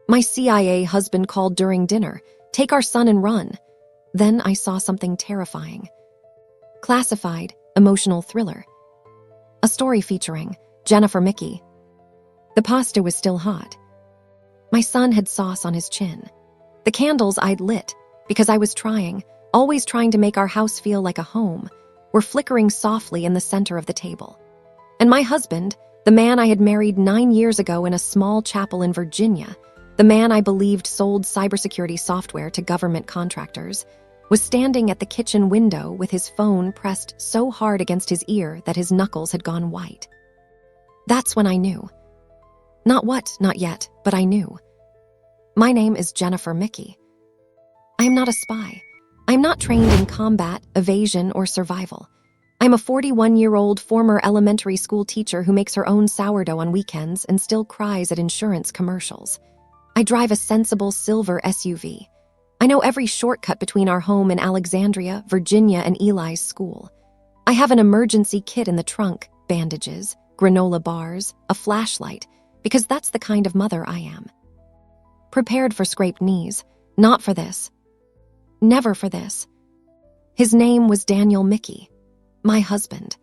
My CIA husband called during dinner. Take our son and run. Then I saw something terrifying. Classified, emotional thriller. A story featuring Jennifer Mickey. The pasta was still hot. My son had sauce on his chin. The candles I'd lit, because I was always trying to make our house feel like a home, were flickering softly in the center of the table. And my husband, the man I had married 9 years ago in a small chapel in Virginia, the man I believed sold cybersecurity software to government contractors, was standing at the kitchen window with his phone pressed so hard against his ear that his knuckles had gone white. That's when I knew. Not yet, but I knew. My name is Jennifer Mickey. I am not a spy. I am not trained in combat, evasion, or survival. I'm a 41-year-old former elementary school teacher who makes her own sourdough on weekends and still cries at insurance commercials. I drive a sensible silver SUV. I know every shortcut between our home in Alexandria, Virginia, and Eli's school. I have an emergency kit in the trunk, bandages, granola bars, a flashlight, because that's the kind of mother I am. Prepared for scraped knees, not for this. Never for this. His name was Daniel Mickey, my husband.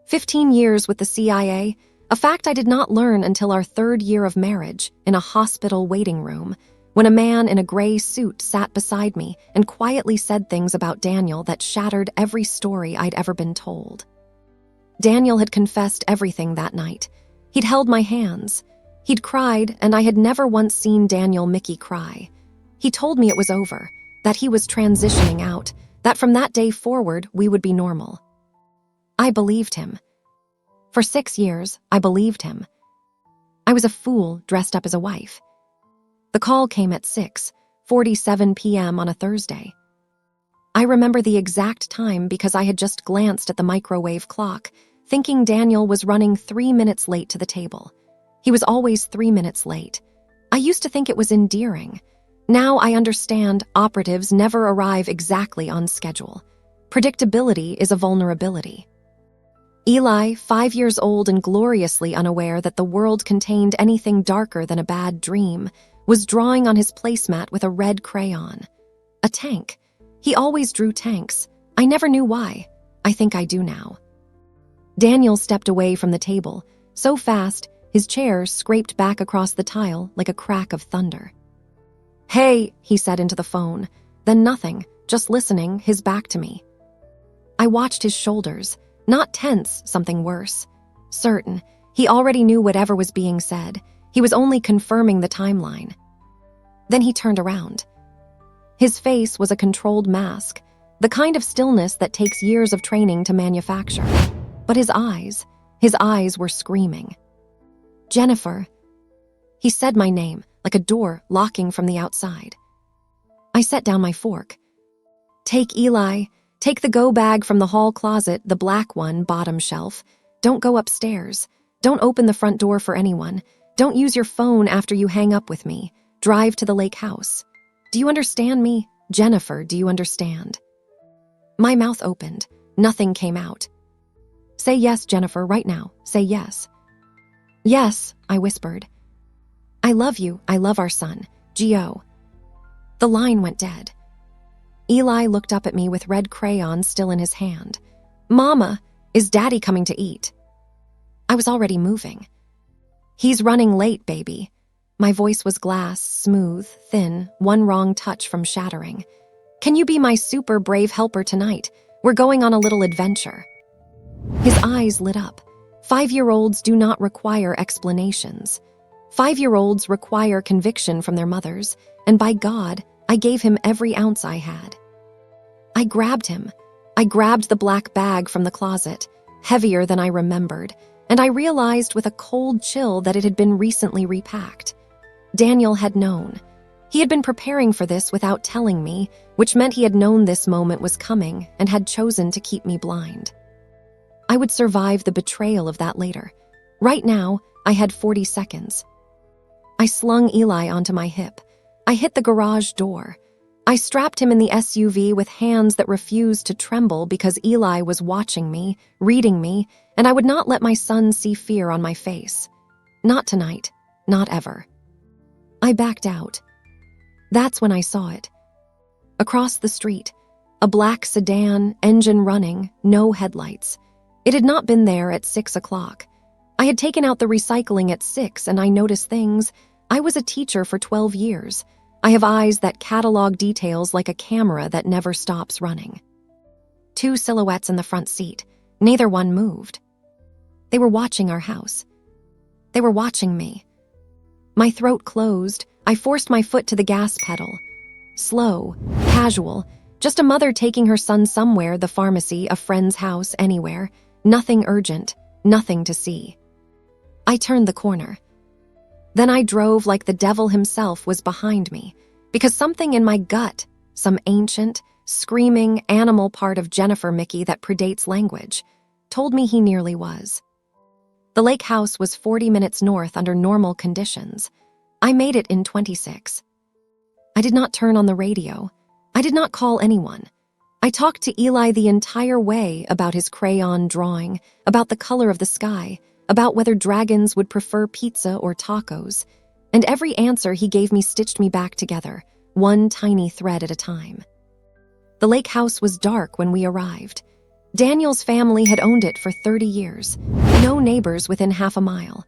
15 years with the CIA, a fact I did not learn until our 3rd year of marriage in a hospital waiting room, when a man in a gray suit sat beside me and quietly said things about Daniel that shattered every story I'd ever been told. Daniel had confessed everything that night. He'd held my hands. He'd cried, and I had never once seen Daniel Mickey cry. He told me it was over, that he was transitioning out, that from that day forward we would be normal. I believed him. For 6 years, I believed him. I was a fool dressed up as a wife. The call came at 6:47 p.m. on a Thursday. I remember the exact time because I had just glanced at the microwave clock, thinking Daniel was running 3 minutes late to the table. He was always 3 minutes late. I used to think it was endearing. Now I understand operatives never arrive exactly on schedule. Predictability is a vulnerability. Eli, 5 years old and gloriously unaware that the world contained anything darker than a bad dream, was drawing on his placemat with a red crayon. A tank. He always drew tanks. I never knew why. I think I do now. Daniel stepped away from the table, so fast his chair scraped back across the tile like a crack of thunder. "Hey," he said into the phone, then nothing, just listening, his back to me. I watched his shoulders, not tense, something worse. Certain, he already knew whatever was being said. He was only confirming the timeline. Then he turned around. His face was a controlled mask, the kind of stillness that takes years of training to manufacture. But his eyes were screaming. "Jennifer." He said my name, like a door locking from the outside. I set down my fork. "Take Eli. Take the go bag from the hall closet, the black one, bottom shelf. Don't go upstairs. Don't open the front door for anyone. Don't use your phone after you hang up with me. Drive to the lake house. Do you understand me? Jennifer, do you understand?" My mouth opened. Nothing came out. "Say yes, Jennifer, right now. Say yes." "Yes," I whispered. "I love you. I love our son. Gio." The line went dead. Eli looked up at me with red crayon still in his hand. "Mama, is Daddy coming to eat?" I was already moving. "He's running late, baby." My voice was glass, smooth, thin, one wrong touch from shattering. "Can you be my super brave helper tonight? We're going on a little adventure." His eyes lit up. 5-year-olds do not require explanations. 5-year-olds require conviction from their mothers, and by God, I gave him every ounce I had. I grabbed him. I grabbed the black bag from the closet, heavier than I remembered, and I realized with a cold chill that it had been recently repacked. Daniel had known. He had been preparing for this without telling me, which meant he had known this moment was coming and had chosen to keep me blind. I would survive the betrayal of that later. Right now, I had 40 seconds. I slung Eli onto my hip. I hit the garage door. I strapped him in the SUV with hands that refused to tremble because Eli was watching me, reading me, and I would not let my son see fear on my face. Not tonight. Not ever. I backed out. That's when I saw it. Across the street, a black sedan, engine running, no headlights. It had not been there at 6 o'clock. I had taken out the recycling at 6 and I noticed things. I was a teacher for 12 years. I have eyes that catalog details like a camera that never stops running. 2 silhouettes in the front seat. Neither one moved. They were watching our house. They were watching me. My throat closed. I forced my foot to the gas pedal. Slow, casual, just a mother taking her son somewhere, the pharmacy, a friend's house, anywhere. Nothing urgent, nothing to see. I turned the corner. Then I drove like the devil himself was behind me, because something in my gut, some ancient, screaming animal part of Jennifer Mickey that predates language, told me he nearly was. The lake house was 40 minutes north under normal conditions. I made it in 26. I did not turn on the radio. I did not call anyone. I talked to Eli the entire way about his crayon drawing, about the color of the sky, about whether dragons would prefer pizza or tacos, and every answer he gave me stitched me back together, one tiny thread at a time. The lake house was dark when we arrived. Daniel's family had owned it for 30 years. No neighbors within half a mile.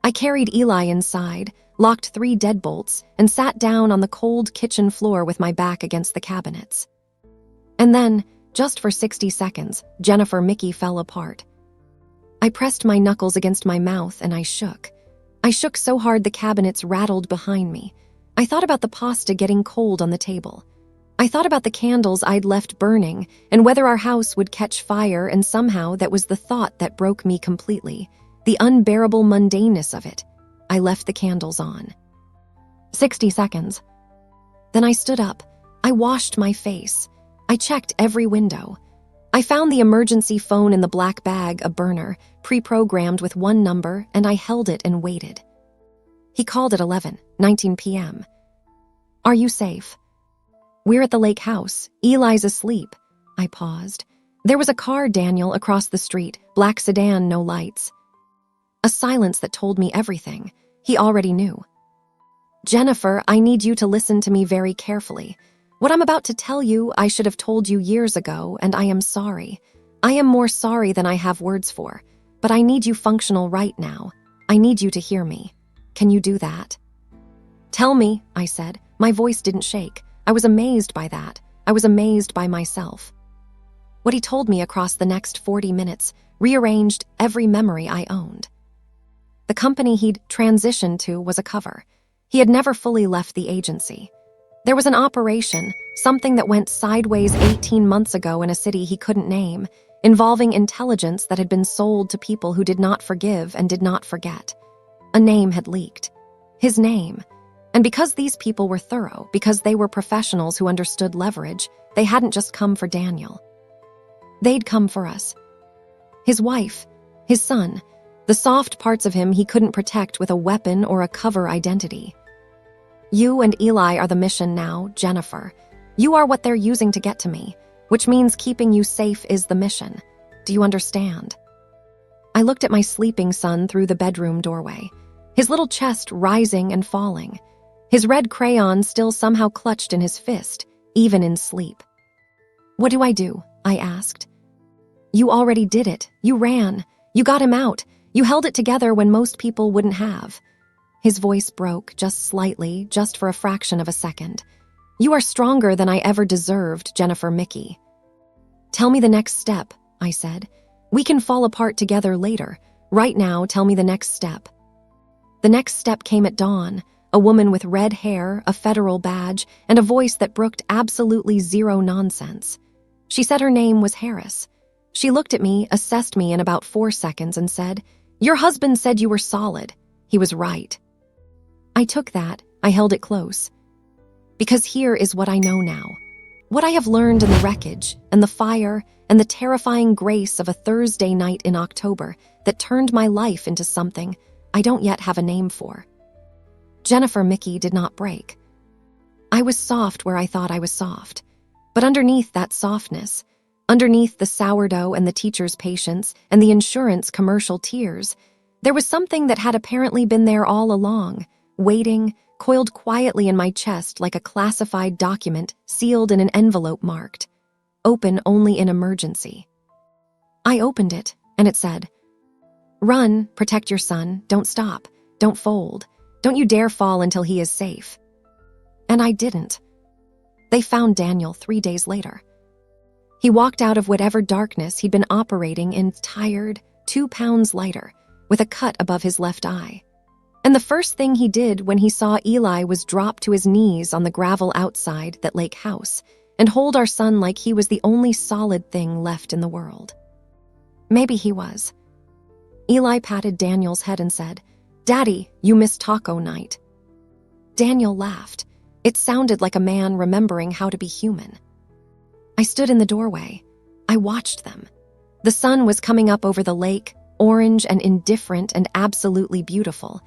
I carried Eli inside, locked 3 deadbolts, and sat down on the cold kitchen floor with my back against the cabinets. And then, just for 60 seconds, Jennifer Mickey fell apart. I pressed my knuckles against my mouth and I shook. I shook so hard the cabinets rattled behind me. I thought about the pasta getting cold on the table. I thought about the candles I'd left burning and whether our house would catch fire, and somehow that was the thought that broke me completely. The unbearable mundaneness of it. I left the candles on. 60 seconds. Then I stood up. I washed my face. I checked every window. I found the emergency phone in the black bag, a burner, pre-programmed with 1 number, and I held it and waited. He called at 11:19 p.m. Are you safe? We're at the lake house. Eli's asleep. I paused. There was a car, Daniel, across the street, black sedan, no lights. A silence that told me everything. He already knew. Jennifer, I need you to listen to me very carefully. What I'm about to tell you, I should have told you years ago, and I am sorry. I am more sorry than I have words for, but I need you functional right now. I need you to hear me. Can you do that? Tell me, I said. My voice didn't shake. I was amazed by that. I was amazed by myself. What he told me across the next 40 minutes rearranged every memory I owned. The company he'd transitioned to was a cover. He had never fully left the agency. There was an operation, something that went sideways 18 months ago in a city he couldn't name, involving intelligence that had been sold to people who did not forgive and did not forget. A name had leaked. His name. And because these people were thorough, because they were professionals who understood leverage, they hadn't just come for Daniel. They'd come for us. His wife, his son, the soft parts of him he couldn't protect with a weapon or a cover identity. You and Eli are the mission now, Jennifer. You are what they're using to get to me, which means keeping you safe is the mission. Do you understand? I looked at my sleeping son through the bedroom doorway, his little chest rising and falling, his red crayon still somehow clutched in his fist, even in sleep. What do? I asked. You already did it. You ran. You got him out. You held it together when most people wouldn't have. His voice broke just slightly, just for a fraction of a second. You are stronger than I ever deserved, Jennifer Mickey. Tell me the next step, I said. We can fall apart together later. Right now, tell me the next step. The next step came at dawn, a woman with red hair, a federal badge, and a voice that brooked absolutely zero nonsense. She said her name was Harris. She looked at me, assessed me in about 4 seconds, and said, Your husband said you were solid. He was right. I took that. I held it close. Because here is what I know now. What I have learned in the wreckage, and the fire, and the terrifying grace of a Thursday night in October that turned my life into something I don't yet have a name for. Jennifer Mickey did not break. I was soft where I thought I was soft. But underneath that softness, underneath the sourdough and the teacher's patience and the insurance commercial tears, there was something that had apparently been there all along, waiting, coiled quietly in my chest like a classified document sealed in an envelope marked, "Open only in emergency." I opened it, and it said, "Run, protect your son, don't stop, don't fold, don't you dare fall until he is safe." And I didn't. They found Daniel 3 days later. He walked out of whatever darkness he'd been operating in tired, 2 pounds lighter, with a cut above his left eye. And the first thing he did when he saw Eli was drop to his knees on the gravel outside that lake house and hold our son like he was the only solid thing left in the world. Maybe he was. Eli patted Daniel's head and said, "Daddy, you missed taco night." Daniel laughed. It sounded like a man remembering how to be human. I stood in the doorway. I watched them. The sun was coming up over the lake, orange and indifferent and absolutely beautiful.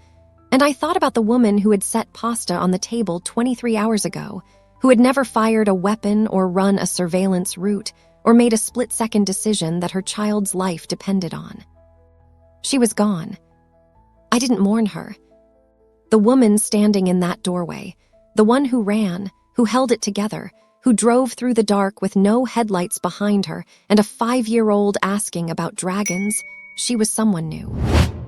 And I thought about the woman who had set pasta on the table 23 hours ago, who had never fired a weapon or run a surveillance route or made a split-second decision that her child's life depended on. She was gone. I didn't mourn her. The woman standing in that doorway, the one who ran, who held it together, who drove through the dark with no headlights behind her and a 5-year-old asking about dragons, she was someone new.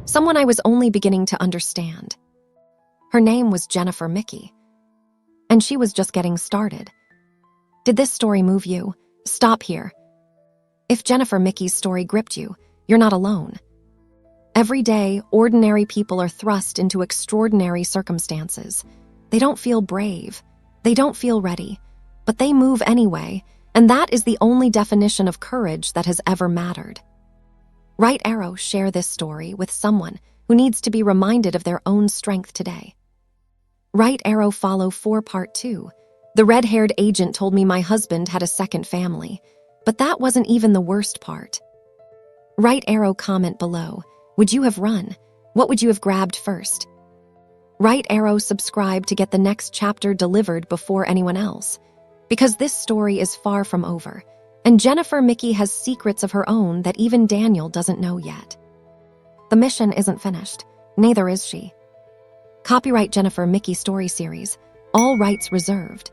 Someone I was only beginning to understand. Her name was Jennifer Mickey. And she was just getting started. Did this story move you? Stop here. If Jennifer Mickey's story gripped you, you're not alone. Every day, ordinary people are thrust into extraordinary circumstances. They don't feel brave. They don't feel ready. But they move anyway, and that is the only definition of courage that has ever mattered. Right Arrow share this story with someone who needs to be reminded of their own strength today. Right Arrow follow 4 Part 2. The red-haired agent told me my husband had a second family, but that wasn't even the worst part. Right Arrow comment below, would you have run? What would you have grabbed first? Right Arrow subscribe to get the next chapter delivered before anyone else. Because this story is far from over, and Jennifer Mickey has secrets of her own that even Daniel doesn't know yet. The mission isn't finished, neither is she. Copyright Jennifer Mickey Story Series, all rights reserved.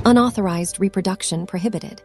Unauthorized reproduction prohibited.